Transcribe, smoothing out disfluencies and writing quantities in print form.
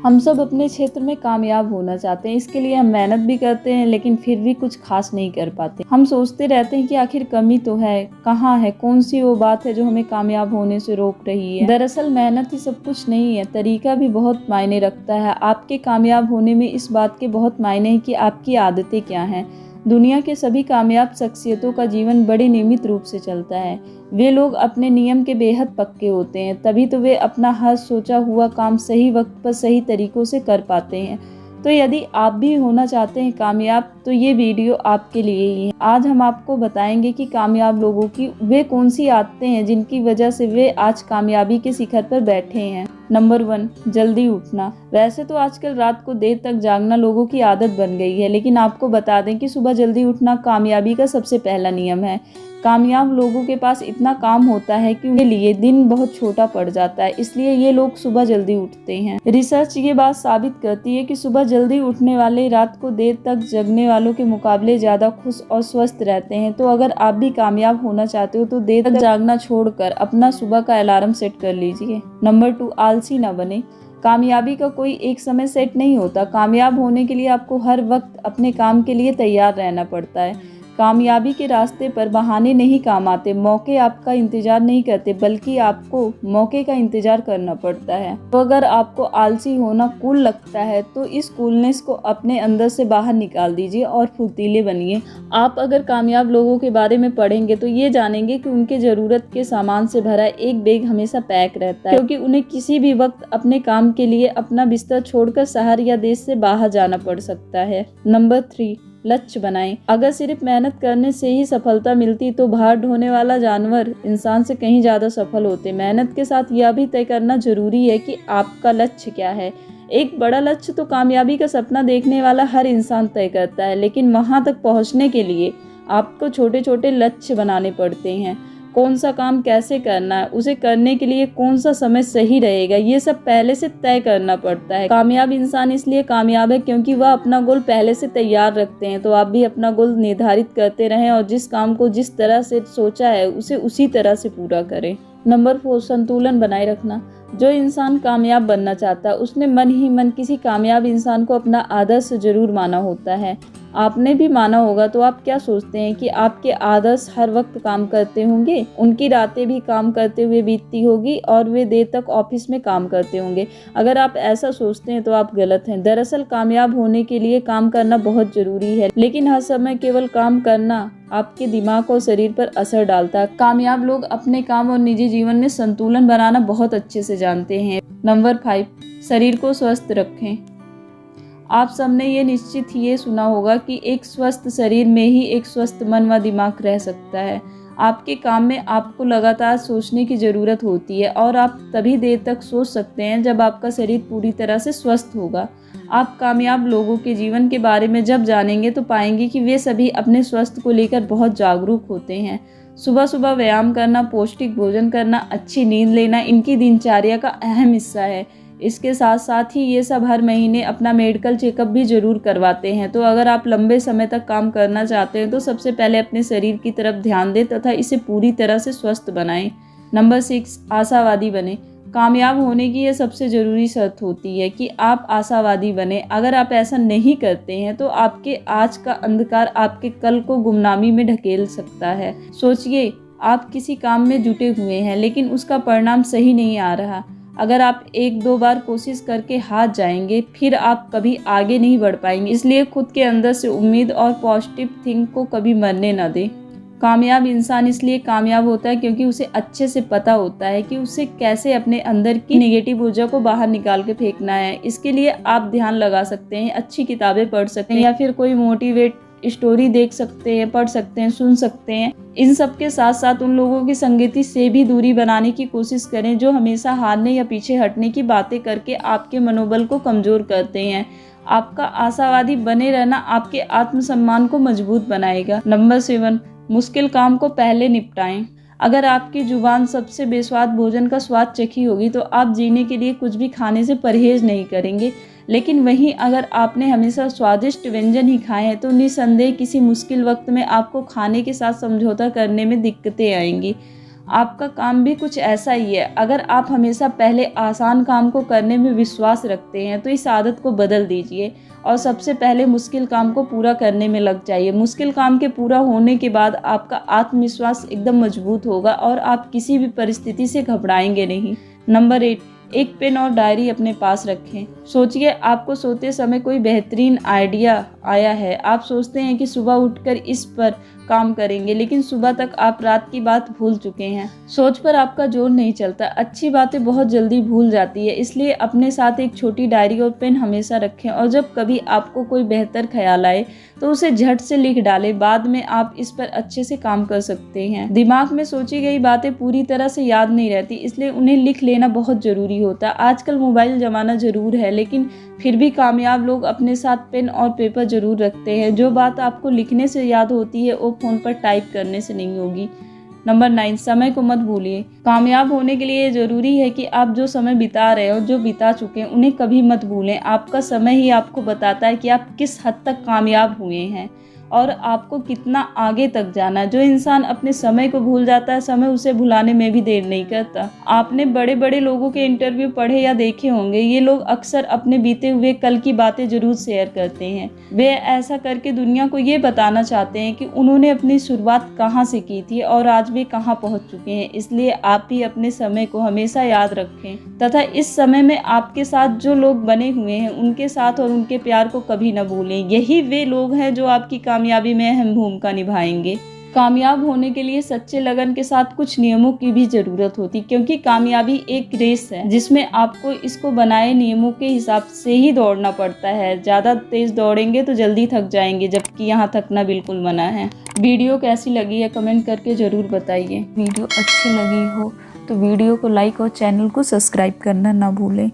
हम सब अपने क्षेत्र में कामयाब होना चाहते हैं, इसके लिए हम मेहनत भी करते हैं लेकिन फिर भी कुछ खास नहीं कर पाते। हम सोचते रहते हैं कि आखिर कमी तो है, कहाँ है, कौन सी वो बात है जो हमें कामयाब होने से रोक रही है। दरअसल मेहनत ही सब कुछ नहीं है, तरीका भी बहुत मायने रखता है। आपके कामयाब होने में इस बात के बहुत मायने हैं कि आपकी आदतें क्या हैं। दुनिया के सभी कामयाब शख्सियतों का जीवन बड़े नियमित रूप से चलता है। वे लोग अपने नियम के बेहद पक्के होते हैं, तभी तो वे अपना हर सोचा हुआ काम सही वक्त पर सही तरीकों से कर पाते हैं। तो यदि आप भी होना चाहते हैं कामयाब, तो ये वीडियो आपके लिए ही है। आज हम आपको बताएंगे कि कामयाब लोगों की वे कौन सी आदतें हैं जिनकी वजह से वे आज कामयाबी के शिखर पर बैठे हैं। नंबर 1, जल्दी उठना। वैसे तो आजकल रात को देर तक जागना लोगों की आदत बन गई है, लेकिन आपको बता दें कि सुबह जल्दी उठना कामयाबी का सबसे पहला नियम है। कामयाब लोगों के पास इतना काम होता है कि उनके लिए दिन बहुत छोटा पड़ जाता है, इसलिए ये लोग सुबह जल्दी उठते हैं। रिसर्च ये बात साबित करती है कि सुबह जल्दी उठने वाले रात को देर तक जगने वालों के मुकाबले ज़्यादा खुश और स्वस्थ रहते हैं। तो अगर आप भी कामयाब होना चाहते हो तो देर तक जागना छोड़कर अपना सुबह का अलार्म सेट कर लीजिए। नंबर 2, आलसी न बने। कामयाबी का कोई एक समय सेट नहीं होता। कामयाब होने के लिए आपको हर वक्त अपने काम के लिए तैयार रहना पड़ता है। कामयाबी के रास्ते पर बहाने नहीं काम आते। मौके आपका इंतजार नहीं करते, बल्कि आपको मौके का इंतजार करना पड़ता है। तो अगर आपको आलसी होना कूल लगता है तो इस कूलनेस को अपने अंदर से बाहर निकाल दीजिए और फुर्तीले बनिए। आप अगर कामयाब लोगों के बारे में पढ़ेंगे तो ये जानेंगे कि उनके ज़रूरत के सामान से भरा एक बैग हमेशा पैक रहता है, क्योंकि उन्हें किसी भी वक्त अपने काम के लिए अपना बिस्तर छोड़कर शहर या देश से बाहर जाना पड़ सकता है। नंबर 3, लक्ष्य बनाएं। अगर सिर्फ मेहनत करने से ही सफलता मिलती तो भार ढोने वाला जानवर इंसान से कहीं ज़्यादा सफल होते। मेहनत के साथ यह भी तय करना जरूरी है कि आपका लक्ष्य क्या है। एक बड़ा लक्ष्य तो कामयाबी का सपना देखने वाला हर इंसान तय करता है, लेकिन वहां तक पहुंचने के लिए आपको छोटे छोटे लक्ष्य बनाने पड़ते हैं। कौन सा काम कैसे करना है, उसे करने के लिए कौन सा समय सही रहेगा, ये सब पहले से तय करना पड़ता है। कामयाब इंसान इसलिए कामयाब है क्योंकि वह अपना गोल पहले से तैयार रखते हैं। तो आप भी अपना गोल निर्धारित करते रहें और जिस काम को जिस तरह से सोचा है उसे उसी तरह से पूरा करें। नंबर 4, संतुलन बनाए रखना। जो इंसान कामयाब बनना चाहता है उसने मन ही मन किसी कामयाब इंसान को अपना आदर्श जरूर माना होता है। आपने भी माना होगा। तो आप क्या सोचते हैं कि आपके आदर्श हर वक्त काम करते होंगे? उनकी रातें भी काम करते हुए बीतती होगी और वे देर तक ऑफिस में काम करते होंगे। अगर आप ऐसा सोचते हैं तो आप गलत हैं। दरअसल कामयाब होने के लिए काम करना बहुत जरूरी है, लेकिन हर समय केवल काम करना आपके दिमाग और शरीर पर असर डालता है। कामयाब लोग अपने काम और निजी जीवन में संतुलन बनाना बहुत अच्छे से जानते हैं। नंबर 5, शरीर को स्वस्थ रखें। आप सबने ये निश्चित ही ये सुना होगा कि एक स्वस्थ शरीर में ही एक स्वस्थ मन व दिमाग रह सकता है। आपके काम में आपको लगातार सोचने की ज़रूरत होती है और आप तभी देर तक सोच सकते हैं जब आपका शरीर पूरी तरह से स्वस्थ होगा। आप कामयाब लोगों के जीवन के बारे में जब जानेंगे तो पाएंगे कि वे सभी अपने स्वास्थ्य को लेकर बहुत जागरूक होते हैं। सुबह सुबह व्यायाम करना, पौष्टिक भोजन करना, अच्छी नींद लेना इनकी दिनचर्या का अहम हिस्सा है। इसके साथ साथ ही ये सब हर महीने अपना मेडिकल चेकअप भी जरूर करवाते हैं। तो अगर आप लंबे समय तक काम करना चाहते हैं तो सबसे पहले अपने शरीर की तरफ ध्यान दें तथा इसे पूरी तरह से स्वस्थ बनाएं। नंबर 6, आशावादी बने। कामयाब होने की यह सबसे ज़रूरी शर्त होती है कि आप आशावादी बने। अगर आप ऐसा नहीं करते हैं तो आपके आज का अंधकार आपके कल को गुमनामी में ढकेल सकता है। सोचिए, आप किसी काम में जुटे हुए हैं लेकिन उसका परिणाम सही नहीं आ रहा। अगर आप 1-2 बार कोशिश करके हार जाएंगे फिर आप कभी आगे नहीं बढ़ पाएंगे। इसलिए खुद के अंदर से उम्मीद और पॉजिटिव थिंक को कभी मरने न दें। कामयाब इंसान इसलिए कामयाब होता है क्योंकि उसे अच्छे से पता होता है कि उसे कैसे अपने अंदर की नेगेटिव ऊर्जा को बाहर निकाल के फेंकना है। इसके लिए आप ध्यान लगा सकते हैं, अच्छी किताबें पढ़ सकते हैं या फिर कोई मोटिवेट स्टोरी देख सकते हैं, पढ़ सकते हैं, सुन सकते हैं। इन सब के साथ साथ उन लोगों की संगति से भी दूरी बनाने की कोशिश करें जो हमेशा हारने या पीछे हटने की बातें करके आपके मनोबल को कमज़ोर करते हैं। आपका आशावादी बने रहना आपके आत्मसम्मान को मजबूत बनाएगा। नंबर 7, मुश्किल काम को पहले निपटाएं। अगर आपकी जुबान सबसे बेस्वाद भोजन का स्वाद चखी होगी तो आप जीने के लिए कुछ भी खाने से परहेज नहीं करेंगे, लेकिन वहीं अगर आपने हमेशा स्वादिष्ट व्यंजन ही खाए हैं तो निस्संदेह किसी मुश्किल वक्त में आपको खाने के साथ समझौता करने में दिक्कतें आएंगी। आपका काम भी कुछ ऐसा ही है। अगर आप हमेशा पहले आसान काम को करने में विश्वास रखते हैं तो इस आदत को बदल दीजिए और सबसे पहले मुश्किल काम को पूरा करने में लग जाइए। मुश्किल काम के पूरा होने के बाद आपका आत्मविश्वास एकदम मजबूत होगा और आप किसी भी परिस्थिति से घबराएंगे नहीं। नंबर 8, एक पेन और डायरी अपने पास रखें। सोचिए आपको सोते समय कोई बेहतरीन आइडिया आया है। आप सोचते हैं कि सुबह उठकर इस पर काम करेंगे, लेकिन सुबह तक आप रात की बात भूल चुके हैं। सोच पर आपका जोर नहीं चलता। अच्छी बातें बहुत जल्दी भूल जाती है, इसलिए अपने साथ एक छोटी डायरी और पेन हमेशा रखें और जब कभी आपको कोई बेहतर ख्याल आए तो उसे झट से लिख डालें। बाद में आप इस पर अच्छे से काम कर सकते हैं। दिमाग में सोची गई बातें पूरी तरह से याद नहीं रहती, इसलिए उन्हें लिख लेना बहुत ज़रूरी होता है। आजकल मोबाइल ज़माना ज़रूर है, लेकिन फिर भी कामयाब लोग अपने साथ पेन और पेपर ज़रूर रखते हैं। जो बात आपको लिखने से याद होती है वो फ़ोन पर टाइप करने से नहीं होगी। नंबर 9, समय को मत भूलिए। कामयाब होने के लिए ज़रूरी है कि आप जो समय बिता रहे हो, जो बिता चुके हैं, उन्हें कभी मत भूलें। आपका समय ही आपको बताता है कि आप किस हद तक कामयाब हुए हैं और आपको कितना आगे तक जाना है। जो इंसान अपने समय को भूल जाता है, समय उसे भुलाने में भी देर नहीं करता। आपने बड़े बड़े लोगों के इंटरव्यू पढ़े या देखे होंगे। ये लोग अक्सर अपने बीते हुए कल की बातें जरूर शेयर करते हैं। वे ऐसा करके दुनिया को ये बताना चाहते हैं कि उन्होंने अपनी शुरुआत कहाँ से की थी और आज वे कहाँ पहुँच चुके हैं। इसलिए आप भी अपने समय को हमेशा याद रखें तथा इस समय में आपके साथ जो लोग बने हुए हैं उनके साथ और उनके प्यार को कभी न भूलें। यही वे लोग हैं जो आपकी कामयाबी में अहम भूमिका निभाएंगे। कामयाब होने के लिए सच्चे लगन के साथ कुछ नियमों की भी ज़रूरत होती, क्योंकि कामयाबी एक रेस है जिसमें आपको इसको बनाए नियमों के हिसाब से ही दौड़ना पड़ता है। ज़्यादा तेज़ दौड़ेंगे तो जल्दी थक जाएंगे, जबकि यहाँ थकना बिल्कुल मना है। वीडियो कैसी लगी है कमेंट करके ज़रूर बताइए। वीडियो अच्छी लगी हो तो वीडियो को लाइक और चैनल को सब्सक्राइब करना ना भूलें।